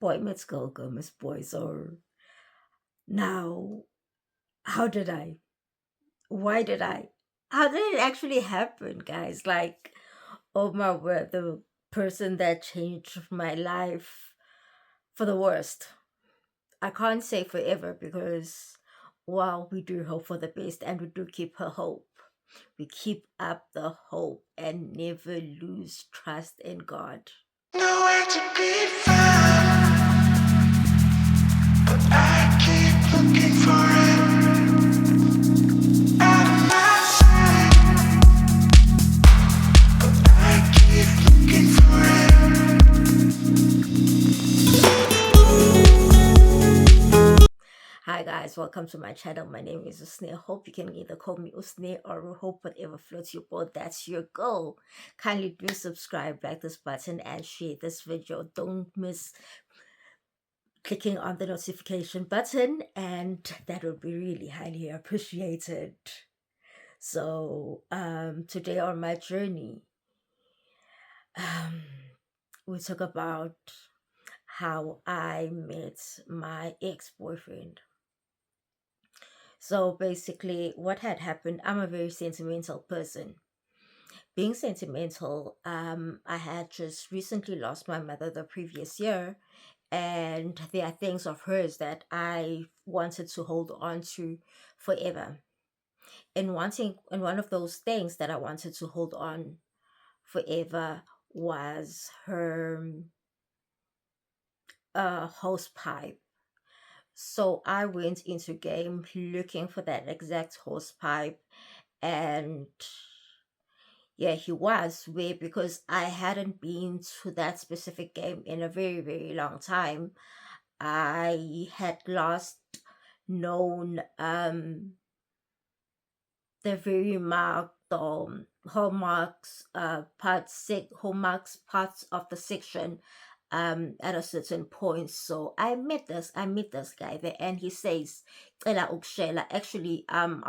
boy meets girl, girl meets boy. So now, how did I? Why did I? How did it actually happen, guys? Like, oh my word, the person that changed my life for the worst. I can't say forever because while we do hope for the best and we do keep her hope, we keep up the hope and never lose trust in God. Nowhere to be found, but I keep looking for it. Out of my sight, I keep looking for it. Hi guys, welcome to my channel. My name is Usne. Hope you can either call me Usne or hope whatever floats your boat. That's your goal. Kindly do subscribe, like this button, and share this video. Don't miss clicking on the notification button, and that would be really highly appreciated. So today on my journey, we talk about how I met my ex-boyfriend. So basically what had happened, I'm a very sentimental person. Being sentimental, I had just recently lost my mother the previous year, and there are things of hers that I wanted to hold on to forever. And one of those things that I wanted to hold on forever was her hose pipe. So I went into game looking for that exact hose pipe, and yeah, he was where, because I hadn't been to that specific game in a very, very long time. I had last known the very marked hallmarks hallmarks parts of the section at a certain point. So I met this guy there, and he says, "Cela ukushela." Actually, I'm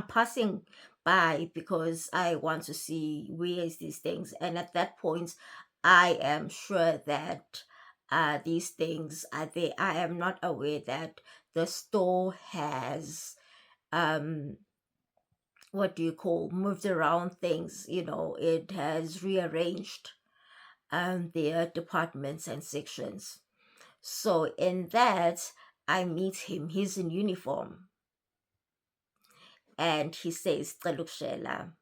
passing by because I want to see where is these things, and at that point I am sure that these things are there. I am not aware that the store has what do you call, moved around things. It has rearranged their departments and sections. So in that, I meet him. He's in uniform, and he says "Celushela,"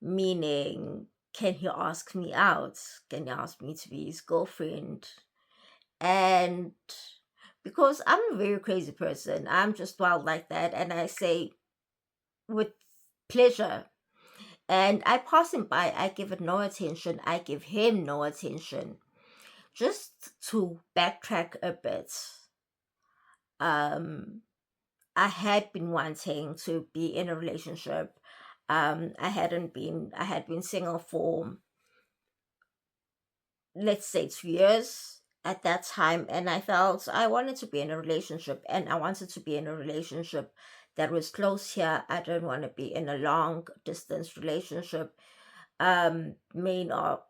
meaning, can he ask me out? Can he ask me to be his girlfriend? And because I'm a very crazy person, I'm just wild like that, and I say with pleasure. And I pass him by, I give it no attention, I give him no attention. Just to backtrack a bit, um, I had been wanting to be in a relationship. I had been single for, let's say, 2 years at that time, and I felt I wanted to be in a relationship, and I wanted to be in a relationship that was close here. I didn't want to be in a long distance relationship. Main or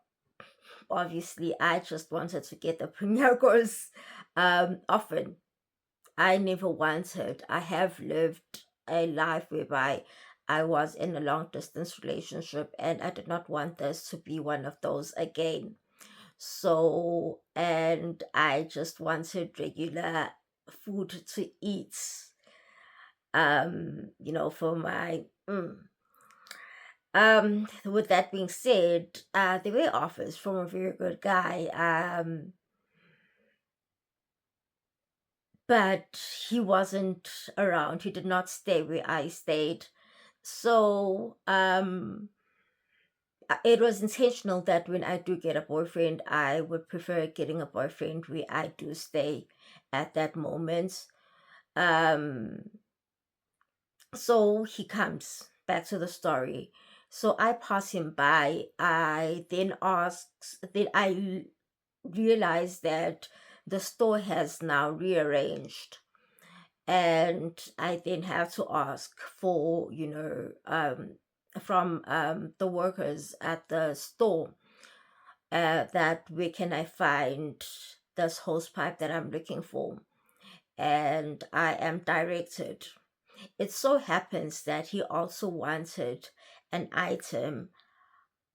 obviously I just wanted to get the premier course often. I never wanted, I have lived a life whereby I was in a long distance relationship, and I did not want this to be one of those again. So, and I just wanted regular food to eat, for my with that being said, there were offers from a very good guy, but he wasn't around. He did not stay where I stayed. So it was intentional that when I do get a boyfriend, I would prefer getting a boyfriend where I do stay at that moment. Um, so he comes back to the story. So I pass him by. Then I realize that the store has now rearranged, and I then have to ask for, from the workers at the store, that where can I find this hose pipe that I'm looking for, and I am directed. It so happens that he also wanted an item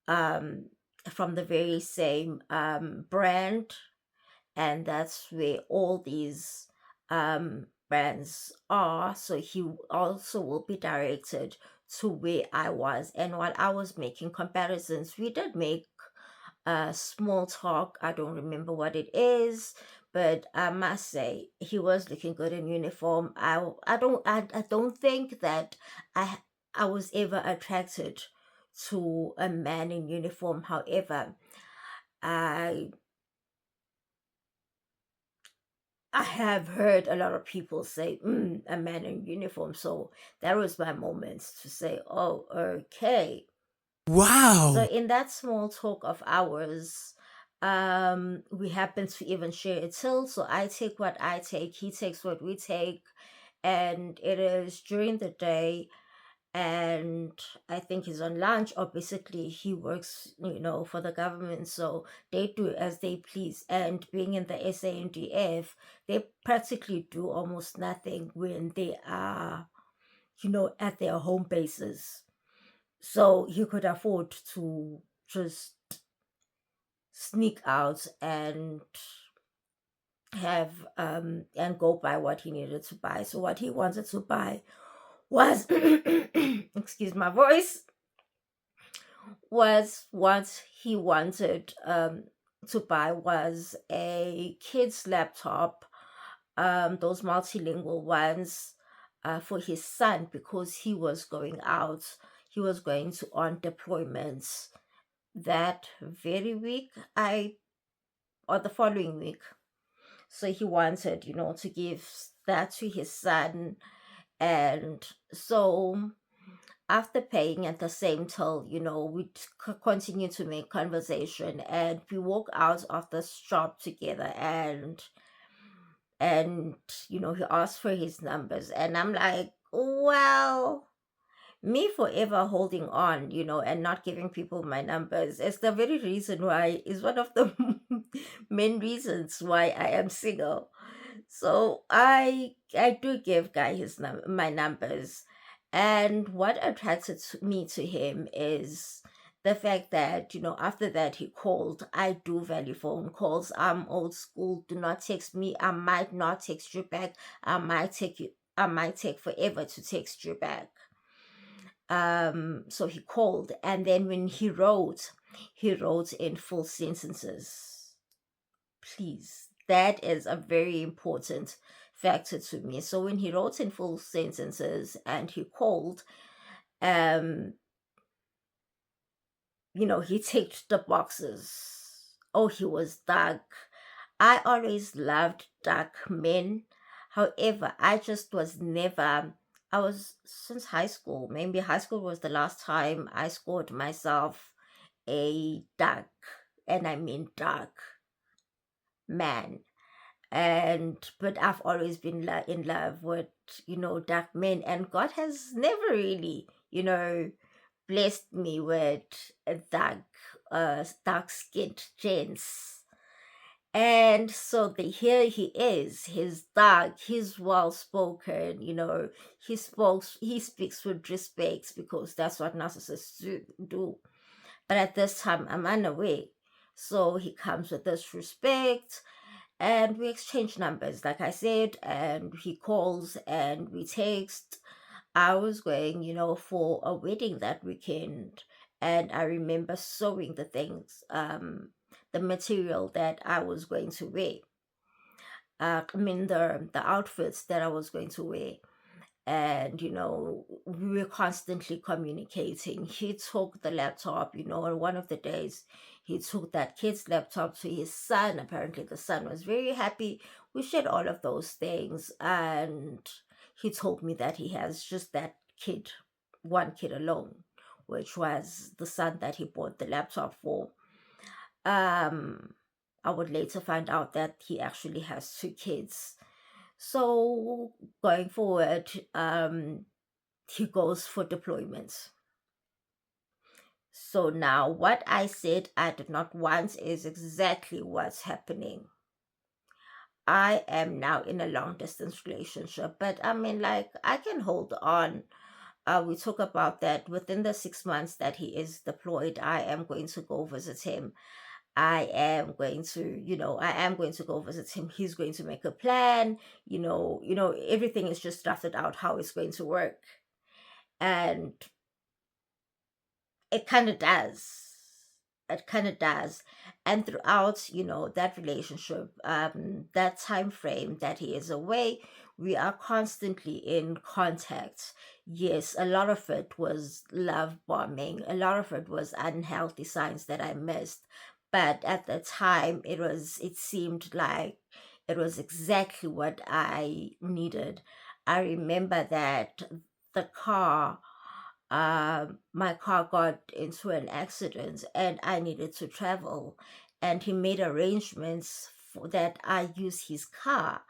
um, from the very same brand, and that's where all these brands are. So he also will be directed to where I was. And while I was making comparisons, we did make small talk. I don't remember what it is, but I must say he was looking good in uniform. I don't think that I I was ever attracted to a man in uniform. However, I I have heard a lot of people say, a man in uniform. So that was my moment to say, oh, okay. So Wow. in that small talk of ours, we happen to even share a till. So I take what I take, he takes what we take, and it is during the day. And I think he's on lunch, or basically he works, for the government. So they do as they please. And being in the SANDF, they practically do almost nothing when they are, at their home bases. So he could afford to just sneak out and have and go buy what he needed to buy. So what he wanted to buy was excuse my voice, was what he wanted to buy was a kid's laptop, those multilingual ones, for his son, because he was going out, he was going to on deployments that very week, I or the following week. So he wanted, to give that to his son. And so after paying at the same till, we continue to make conversation, and we walk out of the shop together. And he asked for his numbers, and I'm like, well, me forever holding on, and not giving people my numbers is the very reason why, is one of the main reasons why I am single. So I do give guy my numbers, and what attracted me to him is the fact that, after that he called. I do value phone calls. I'm old school. Do not text me. I might not text you back. I might take forever to text you back. So he called, and then when he wrote in full sentences. Please, that is a very important factor to me. So when he wrote in full sentences and he called, um he ticked the boxes. Oh, he was dark. I always loved dark men. However, I just was never, I was since high school. Maybe high school was the last time I scored myself a dark, and I mean dark, man. And but I've always been in love with, dark men, and God has never really, blessed me with a dark skinned gents. And so here he is. He's dark. He's well spoken. He speaks with respect, because that's what narcissists do. But at this time, I'm unaware. So he comes with this respect, and we exchange numbers, like I said, and he calls and we text. I was going, for a wedding that weekend, and I remember sewing the material that I was going to wear. I mean, the outfits that I was going to wear. And we were constantly communicating. He took the laptop, on one of the days he took that kid's laptop to his son. Apparently the son was very happy. We shared all of those things, and he told me that he has just that kid, one kid alone, which was the son that he bought the laptop for. um I would later find out that he actually has two kids. So going forward, he goes for deployments. So now what I said I did not want is exactly what's happening. I am now in a long distance relationship, but I mean, like, I can hold on. We talk about that within the 6 months that he is deployed, I am going to go visit him. I am going to go visit him. He's going to make a plan. Everything is just drafted out how it's going to work. And it kind of does. It kind of does. And throughout, that relationship, that time frame that he is away, we are constantly in contact. Yes, a lot of it was love bombing. A lot of it was unhealthy signs that I missed. But at the time, it seemed like it was exactly what I needed. I remember that the car my car got into an accident and I needed to travel. And he made arrangements for that I use his car.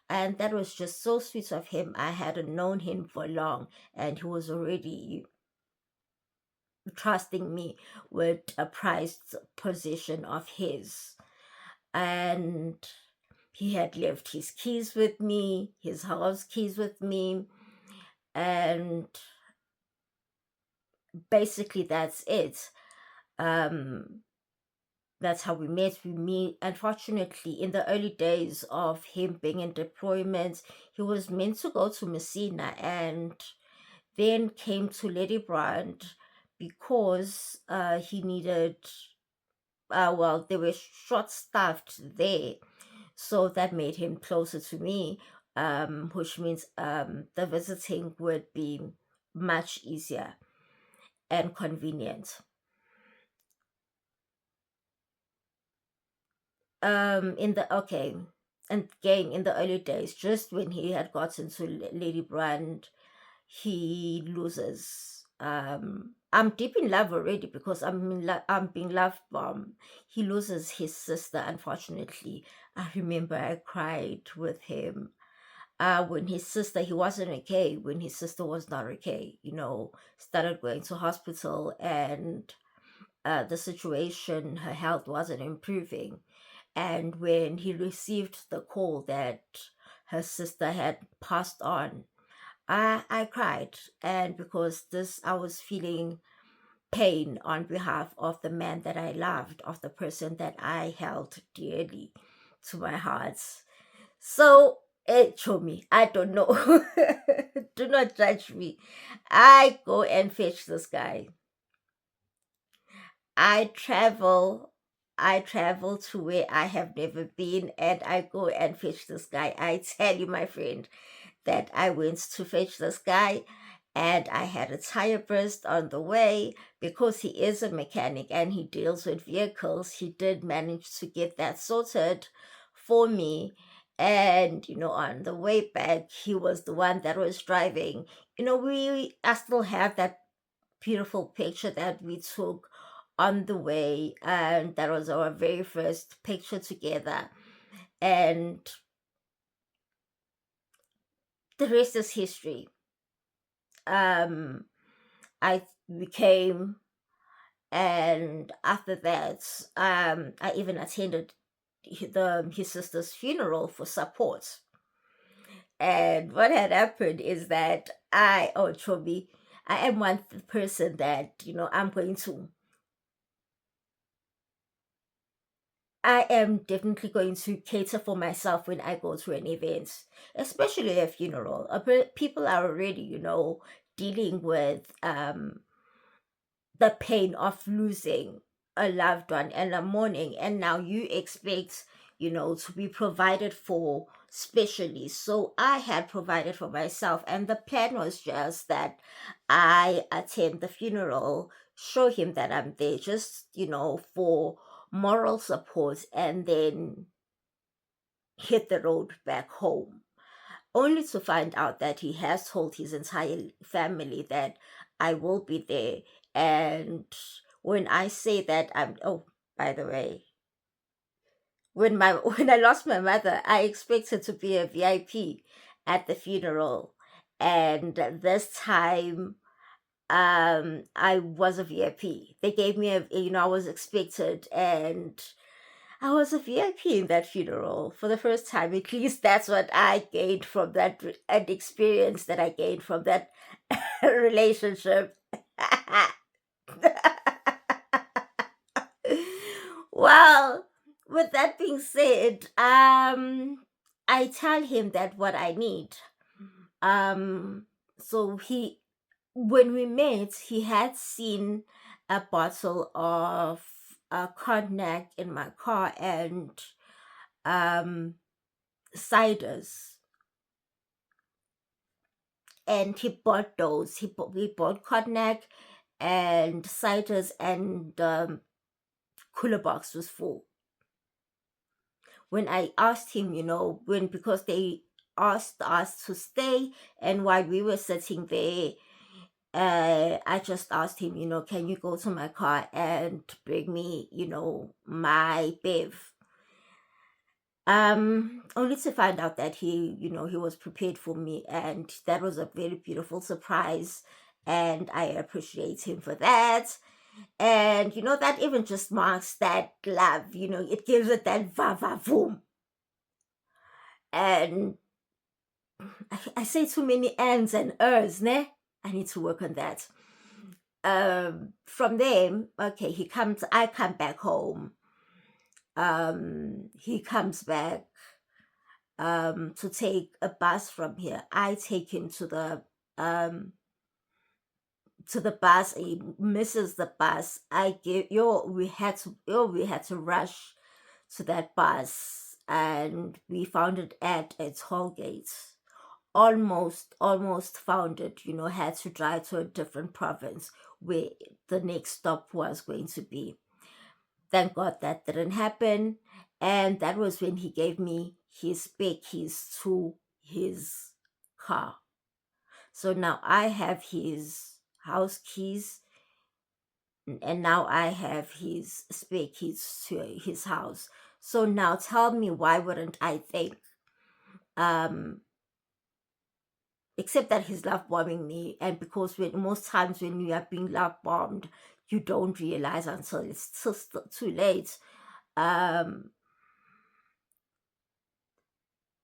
And that was just so sweet of him. I hadn't known him for long, and he was already trusting me with a prized possession of his. And he had left his keys with me, his house keys with me, and basically that's it. Um, that's how we met. We meet, unfortunately, in the early days of him being in deployment, he was meant to go to Messina and then came to Lady Brand because he needed, well, they were short staffed there. So that made him closer to me, which means the visiting would be much easier and convenient. In the okay, and again in the early days, just when he had gotten to Lady Brand, he loses. I'm deep in love already because I'm being loved bombed. He loses his sister, unfortunately. I remember I cried with him. When his sister, he wasn't okay. When his sister was not okay, started going to hospital, and the situation, her health wasn't improving. And when he received the call that her sister had passed on, I cried. And because this, I was feeling pain on behalf of the man that I loved, of the person that I held dearly to my heart. So, Chomi, I don't know. Do not judge me. I go and fetch this guy. I travel I travel to where I have never been, and I go and fetch this guy. I tell you, my friend, that I went to fetch this guy and I had a tire burst on the way. Because he is a mechanic and he deals with vehicles, he did manage to get that sorted for me. And on the way back, he was the one that was driving. We I still have that beautiful picture that we took on the way, and that was our very first picture together. And the rest is history. um I became, and after that, I even attended his sister's funeral for support. And what had happened is that Chobi, I am one person that I am definitely going to cater for myself when I go to an event, especially a funeral. People are already, dealing with the pain of losing a loved one and a mourning, and now you expect, to be provided for specially. So I had provided for myself, and the plan was just that I attend the funeral, show him that I'm there, just for moral support, and then hit the road back home, only to find out that he has told his entire family that I will be there. And when I say that oh, by the way, when I lost my mother, I expected to be a VIP at the funeral. And this time, I was a VIP. They gave me I was expected, and I was a VIP in that funeral for the first time. At least that's what I gained from that and experience that I gained from that relationship. Well, with that being said, I tell him that what I need. Um, so when we met, he had seen a bottle of cognac in my car and um ciders, and he bought those. He bought cognac and ciders, and cooler box was full. When I asked him, when because they asked us to stay, and while we were sitting there, I just asked him, can you go to my car and bring me, my bev? Only to find out that he was prepared for me, and that was a very beautiful surprise, and I appreciate him for that. And that even just marks that love, it gives it that va va voom. And I say too many ands and ers, ne? I need to work on that. From there, okay, I come back home. He comes back to take a bus from here. I take him um to the bus. He misses the bus. I give we had to rush to that bus, and we found it at a toll gate. Almost found it, had to drive to a different province where the next stop was going to be. Thank God that didn't happen. And that was when he gave me his spare keys to his car. So now I have his house keys, and now I have his spare keys to his house. So now tell me, why wouldn't I think, um, except that he's love bombing me, and because most times when you are being love bombed, you don't realize until it's too late. Um,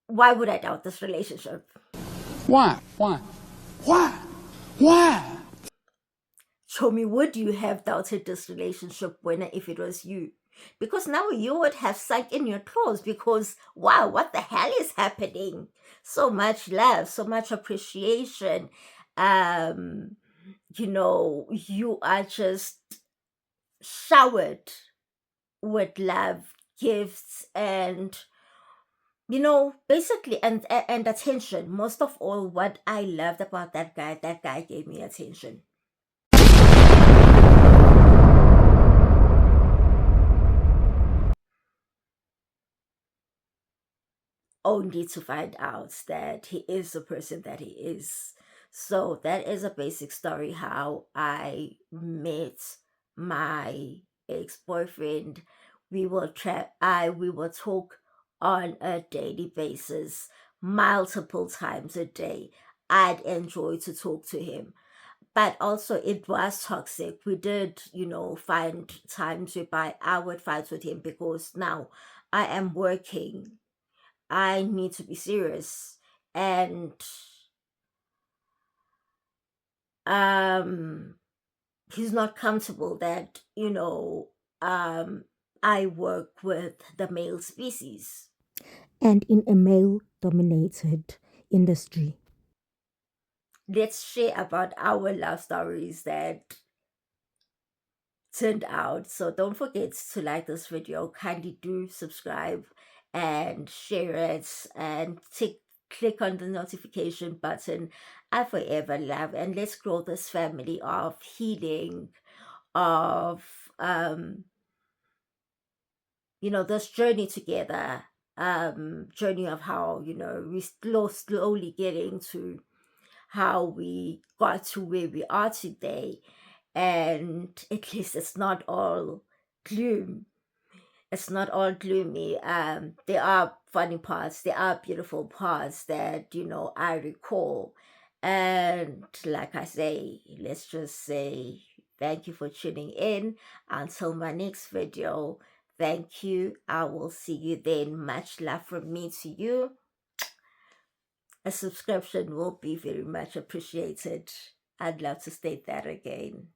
why would I doubt this relationship? Why? Why? Why? Why? Show me, would you have doubted this relationship when if it was you? Because now you would have sunk in your clothes because, wow, what the hell is happening? So much love, so much appreciation. Um, you are just showered with love, gifts, and basically, and attention. Most of all, what I loved about that guy gave me attention. Only to find out that he is the person that he is. So that is a basic story how I met my ex-boyfriend. We will talk on a daily basis, multiple times a day. I'd enjoy to talk to him. But also it was toxic. We did, find times whereby I would fight with him because now I am working. I need to be serious. And um he's not comfortable that, I work with the male species. And in a male dominated industry. Let's share about our love stories that turned out. So don't forget to like this video. Kindly do subscribe and share it, and click on the notification button. I forever love, and let's grow this family of healing, of this journey together. Journey of how we slowly getting to how we got to where we are today. And at least it's not all gloom. It's not all gloomy. There are funny parts, there are beautiful parts that I recall. And like I say, let's just say thank you for tuning in. Until my next video, Thank you. I will see you then. Much love from me to you. A subscription will be very much appreciated. I'd love to state that again.